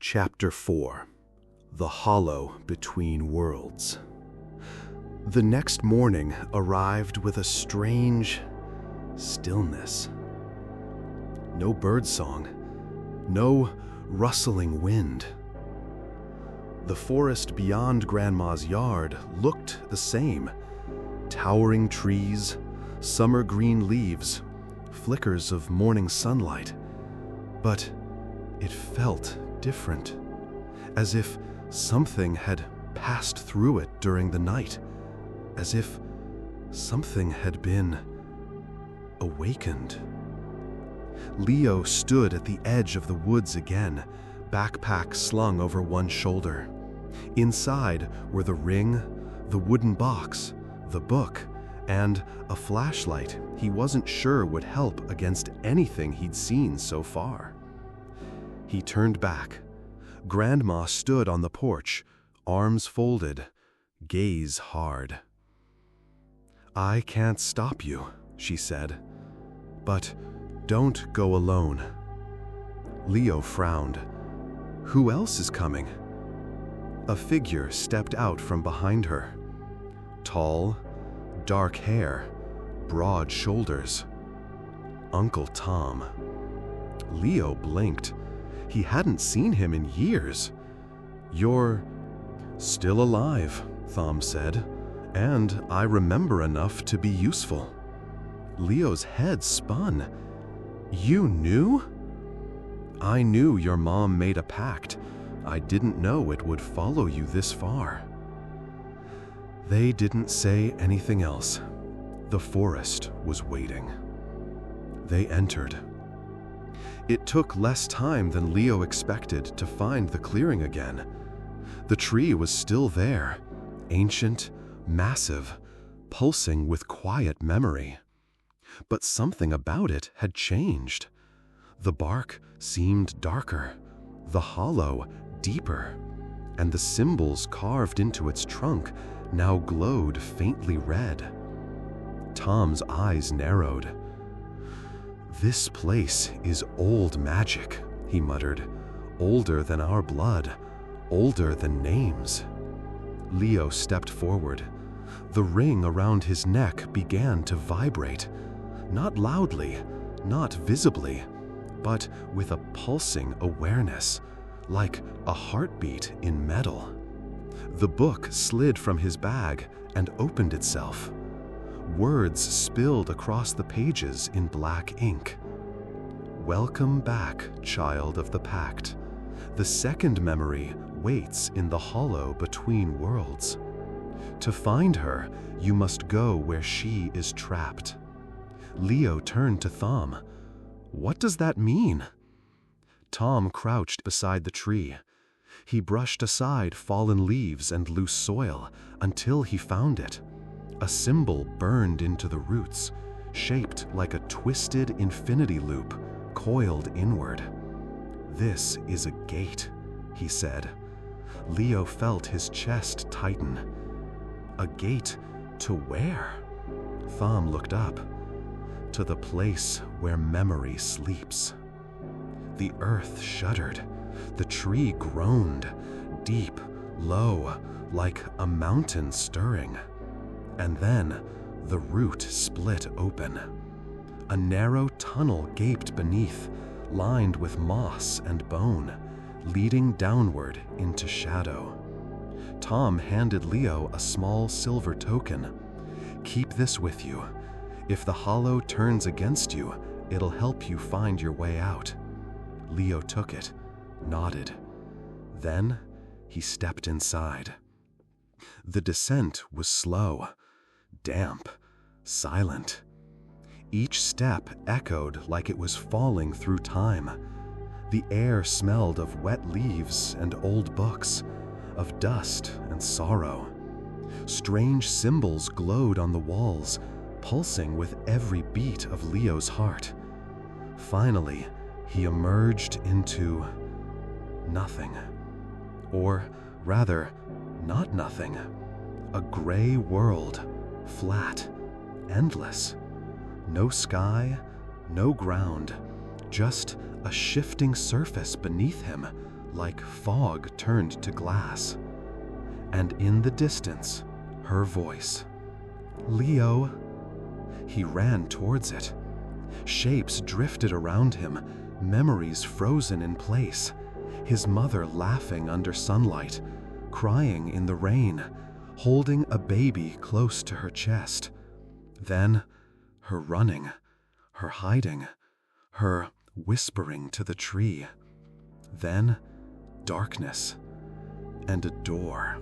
Chapter 4: The Hollow Between Worlds. The next morning arrived with a strange stillness. No birdsong, no rustling wind. The forest beyond Grandma's yard looked the same. Towering trees, summer green leaves, flickers of morning sunlight. But it felt different, as if something had passed through it during the night, as if something had been awakened. Leo stood at the edge of the woods again, backpack slung over one shoulder. Inside were the ring, the wooden box, the book, and a flashlight he wasn't sure would help against anything he'd seen so far. He turned back. Grandma stood on the porch, arms folded, gaze hard. "I can't stop you," she said, "but don't go alone." Leo frowned. "Who else is coming?" A figure stepped out from behind her. Tall, dark hair, broad shoulders. Uncle Tom. Leo blinked. He hadn't seen him in years. "You're still alive," Tom said, "and I remember enough to be useful." Leo's head spun. "You knew?" "I knew your mom made a pact. I didn't know it would follow you this far." They didn't say anything else. The forest was waiting. They entered. It took less time than Leo expected to find the clearing again. The tree was still there, ancient, massive, pulsing with quiet memory. But something about it had changed. The bark seemed darker, the hollow deeper, and the symbols carved into its trunk now glowed faintly red. Tom's eyes narrowed. "This place is old magic," he muttered. "Older than our blood, older than names." Leo stepped forward. The ring around his neck began to vibrate, not loudly, not visibly, but with a pulsing awareness, like a heartbeat in metal. The book slid from his bag and opened itself. Words spilled across the pages in black ink. "Welcome back, child of the pact. The second memory waits in the hollow between worlds. To find her, you must go where she is trapped." Leo turned to Tom. "What does that mean?" Tom crouched beside the tree. He brushed aside fallen leaves and loose soil until he found it. A symbol burned into the roots, shaped like a twisted infinity loop, coiled inward. "This is a gate," he said. Leo felt his chest tighten. "A gate to where?" Thom looked up. "To the place where memory sleeps." The earth shuddered. The tree groaned, deep, low, like a mountain stirring. And then the root split open. A narrow tunnel gaped beneath, lined with moss and bone, leading downward into shadow. Tom handed Leo a small silver token. "Keep this with you. If the hollow turns against you, it'll help you find your way out." Leo took it, nodded. Then he stepped inside. The descent was slow, damp, silent. Each step echoed like it was falling through time. The air smelled of wet leaves and old books, of dust and sorrow. Strange symbols glowed on the walls, pulsing with every beat of Leo's heart. Finally, he emerged into nothing. Or rather, not nothing. A gray world, flat, endless. No sky, no ground, just a shifting surface beneath him, like fog turned to glass. And in the distance, her voice. "Leo." He ran towards it. Shapes drifted around him, memories frozen in place. His mother laughing under sunlight, crying in the rain, holding a baby close to her chest. Then, her running, her hiding, her whispering to the tree. Then, darkness, and a door.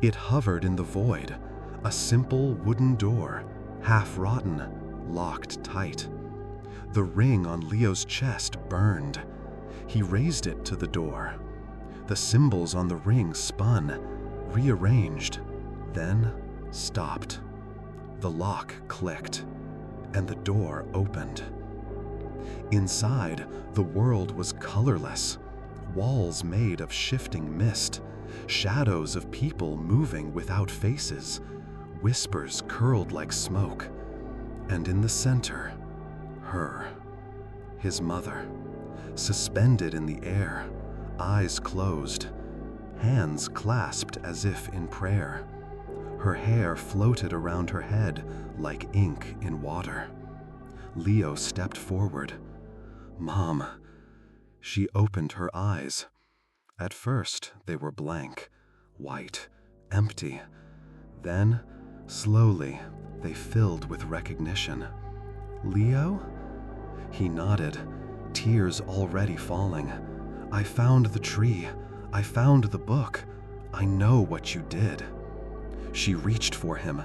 It hovered in the void, a simple wooden door, half rotten, locked tight. The ring on Leo's chest burned. He raised it to the door. The symbols on the ring spun, rearranged, then stopped. The lock clicked, and the door opened. Inside, the world was colorless, walls made of shifting mist, shadows of people moving without faces, whispers curled like smoke, and in the center, her, his mother, suspended in the air, eyes closed, hands clasped as if in prayer. Her hair floated around her head like ink in water. Leo stepped forward. "Mom." She opened her eyes. At first, they were blank, white, empty. Then, slowly, they filled with recognition. "Leo?" He nodded, tears already falling. "I found the tree. I found the book. I know what you did." She reached for him,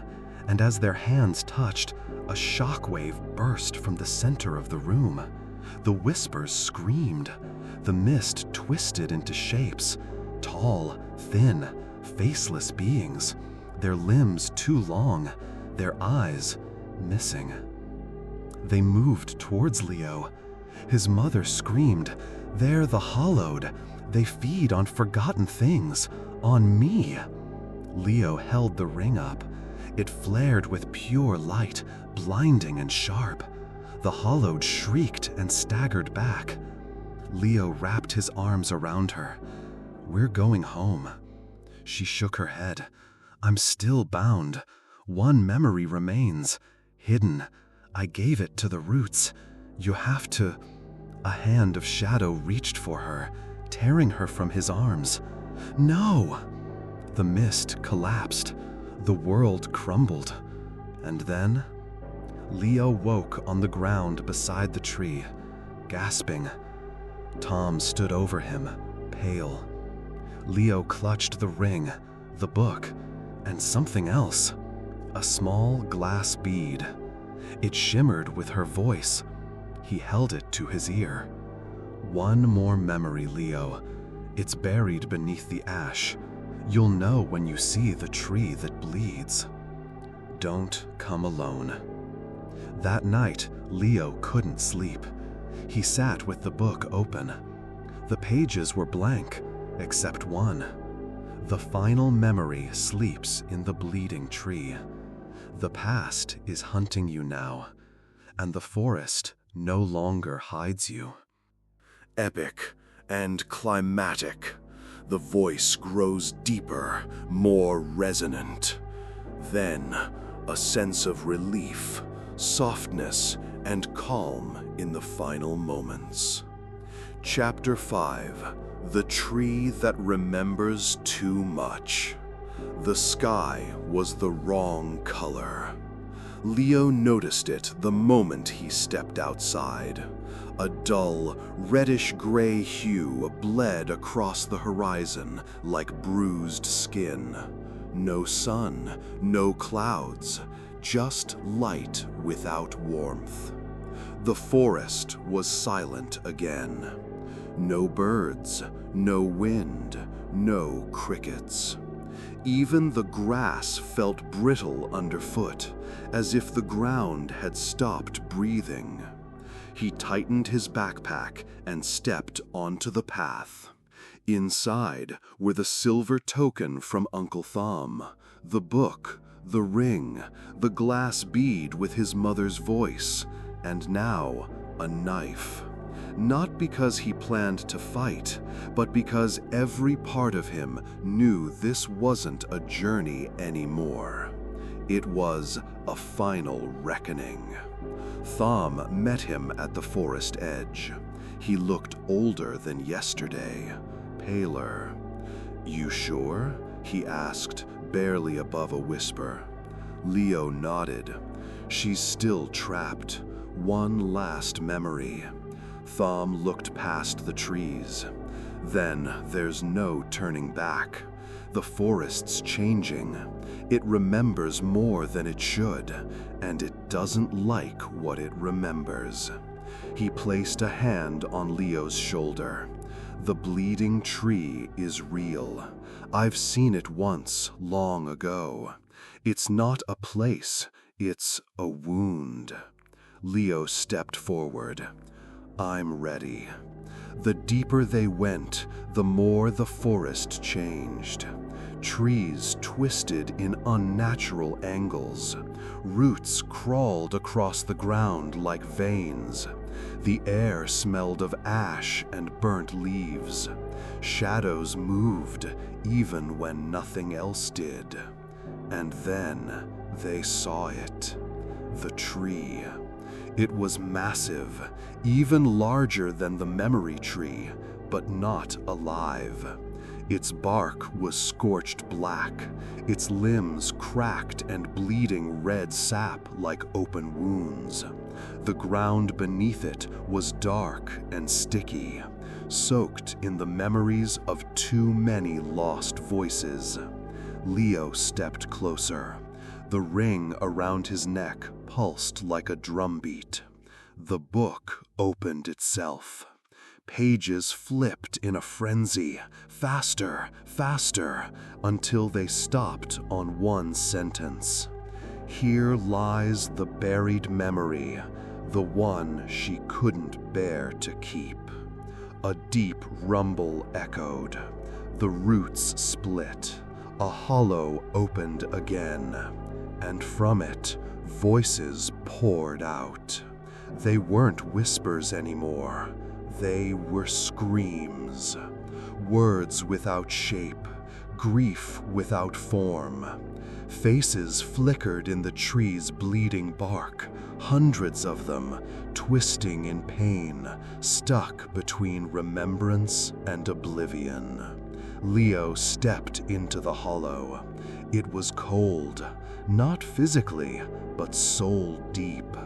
and as their hands touched, a shockwave burst from the center of the room. The whispers screamed. The mist twisted into shapes, tall, thin, faceless beings, their limbs too long, their eyes missing. They moved towards Leo. His mother screamed, "They're the hallowed. They feed on forgotten things, on me." Leo held the ring up. It flared with pure light, blinding and sharp. The hallowed shrieked and staggered back. Leo wrapped his arms around her. "We're going home." She shook her head. "I'm still bound. One memory remains, hidden. I gave it to the roots. You have to..." A hand of shadow reached for her, tearing her from his arms. "No!" The mist collapsed. The world crumbled. And then, Leo woke on the ground beside the tree, gasping. Tom stood over him, pale. Leo clutched the ring, the book, and something else. A small glass bead. It shimmered with her voice. He held it to his ear. "One more memory, Leo. It's buried beneath the ash. You'll know when you see the tree that bleeds. Don't come alone." That night, Leo couldn't sleep. He sat with the book open. The pages were blank, except one. The final memory sleeps in the bleeding tree. The past is hunting you now, and the forest no longer hides you. Epic and climatic. The voice grows deeper, more resonant. Then, a sense of relief, softness, and calm in the final moments. Chapter 5. The Tree That Remembers Too Much. The sky was the wrong color. Leo noticed it the moment he stepped outside. A dull, reddish-gray hue bled across the horizon like bruised skin. No sun, no clouds, just light without warmth. The forest was silent again. No birds, no wind, no crickets. Even the grass felt brittle underfoot, as if the ground had stopped breathing. He tightened his backpack and stepped onto the path. Inside were the silver token from Uncle Thom, the book, the ring, the glass bead with his mother's voice, and now a knife. not because he planned to fight, but because every part of him knew this wasn't a journey anymore. It was a final reckoning. Thom met him at the forest edge. He looked older than yesterday, paler. "You sure?" he asked, barely above a whisper. Leo nodded. "She's still trapped. One last memory." Thom looked past the trees. "Then there's no turning back. The forest's changing. It remembers more than it should, and it doesn't like what it remembers." He placed a hand on Leo's shoulder. "The bleeding tree is real. I've seen it once, long ago. It's not a place, it's a wound." Leo stepped forward. "I'm ready." The deeper they went, the more the forest changed. Trees twisted in unnatural angles. Roots crawled across the ground like veins. The air smelled of ash and burnt leaves. Shadows moved even when nothing else did. And then they saw it. The tree. It was massive, even larger than the memory tree, but not alive. Its bark was scorched black, its limbs cracked and bleeding red sap like open wounds. The ground beneath it was dark and sticky, soaked in the memories of too many lost voices. Leo stepped closer. The ring around his neck pulsed like a drumbeat. The book opened itself. Pages flipped in a frenzy, faster, faster, until they stopped on one sentence. "Here lies the buried memory, the one she couldn't bear to keep." A deep rumble echoed. The roots split. A hollow opened again, and from it, voices poured out. They weren't whispers anymore. They were screams. Words without shape, grief without form. Faces flickered in the tree's bleeding bark, hundreds of them, twisting in pain, stuck between remembrance and oblivion. Leo stepped into the hollow. It was cold, not physically, but soul deep.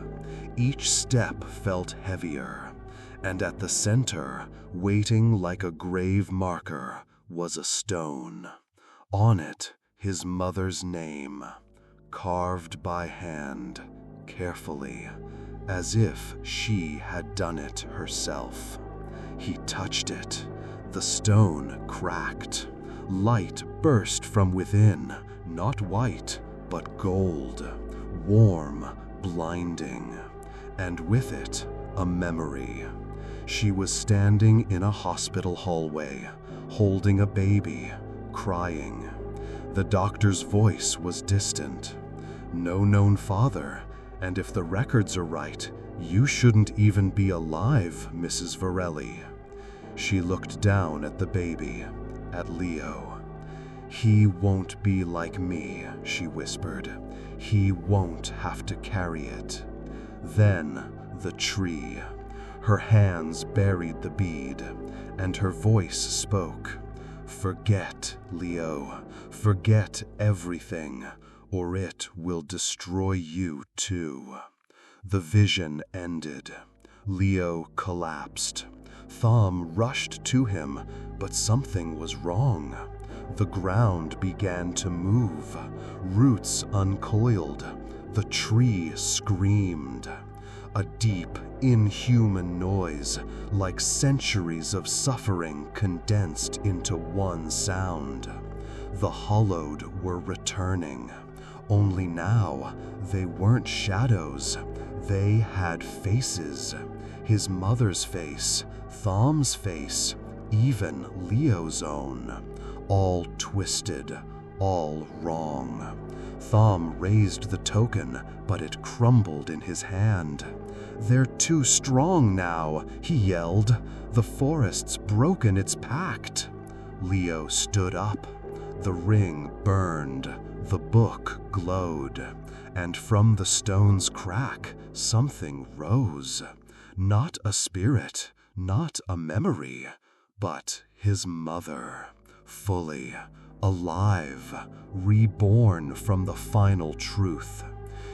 Each step felt heavier, and at the center, waiting like a grave marker, was a stone. On it, his mother's name, carved by hand, carefully, as if she had done it herself. He touched it. The stone cracked. Light burst from within, not white, but gold, warm, blinding. And with it, a memory. She was standing in a hospital hallway, holding a baby, crying. The doctor's voice was distant. "No known father, and if the records are right, you shouldn't even be alive, Mrs. Varelli." She looked down at the baby, at Leo. "He won't be like me," she whispered. "He won't have to carry it." Then the tree. Her hands buried the bead, and her voice spoke. "Forget, Leo. Forget everything, or it will destroy you too." The vision ended. Leo collapsed. Thom rushed to him, but something was wrong. The ground began to move. Roots uncoiled. The tree screamed. A deep, inhuman noise, like centuries of suffering condensed into one sound. The hollowed were returning. Only now, they weren't shadows. They had faces. His mother's face, Thom's face, even Leo's own. All twisted, all wrong. Thom raised the token, but it crumbled in his hand. "They're too strong now," he yelled. "The forest's broken its pact." Leo stood up. The ring burned, the book glowed, and from the stone's crack something rose. Not a spirit, not a memory, but his mother, fully alive, reborn from the final truth.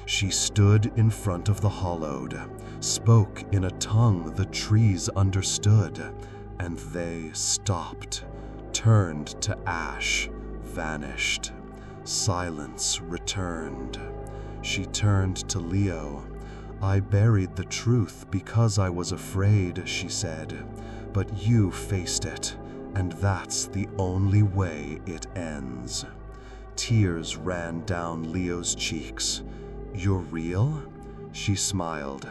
She stood in front of the hollowed, spoke in a tongue the trees understood, and they stopped, turned to ash, vanished. Silence returned. She turned to Leo. "I buried the truth because I was afraid," she said, "but you faced it, and that's the only way it ends." Tears ran down Leo's cheeks. "You're real?" She smiled.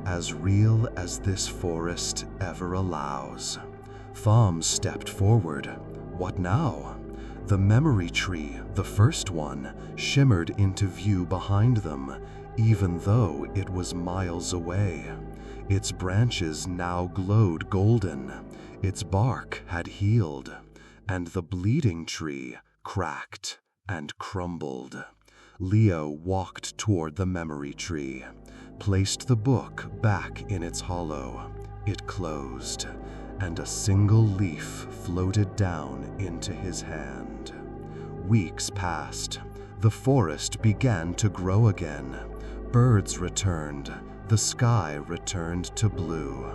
"As real as this forest ever allows." Thom stepped forward. "What now?" The memory tree, the first one, shimmered into view behind them, even though it was miles away. Its branches now glowed golden, its bark had healed, and the bleeding tree cracked and crumbled. Leo walked toward the memory tree, placed the book back in its hollow. It closed, and a single leaf floated down into his hand. Weeks passed. The forest began to grow again. Birds returned. The sky returned to blue.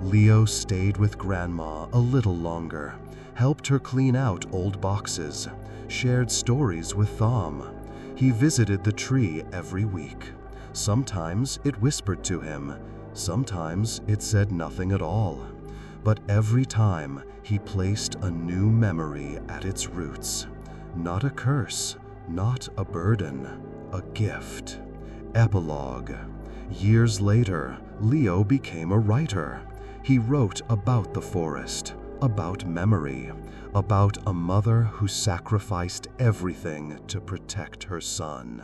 Leo stayed with Grandma a little longer, helped her clean out old boxes, shared stories with Thom. He visited the tree every week. Sometimes it whispered to him, sometimes it said nothing at all. But every time he placed a new memory at its roots. Not a curse, not a burden, a gift. Epilogue. Years later, Leo became a writer. He wrote about the forest, about memory, about a mother who sacrificed everything to protect her son.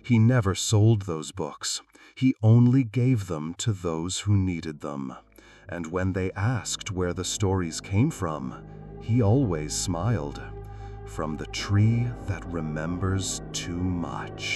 He never sold those books. He only gave them to those who needed them. And when they asked where the stories came from, he always smiled. From the tree that remembers too much.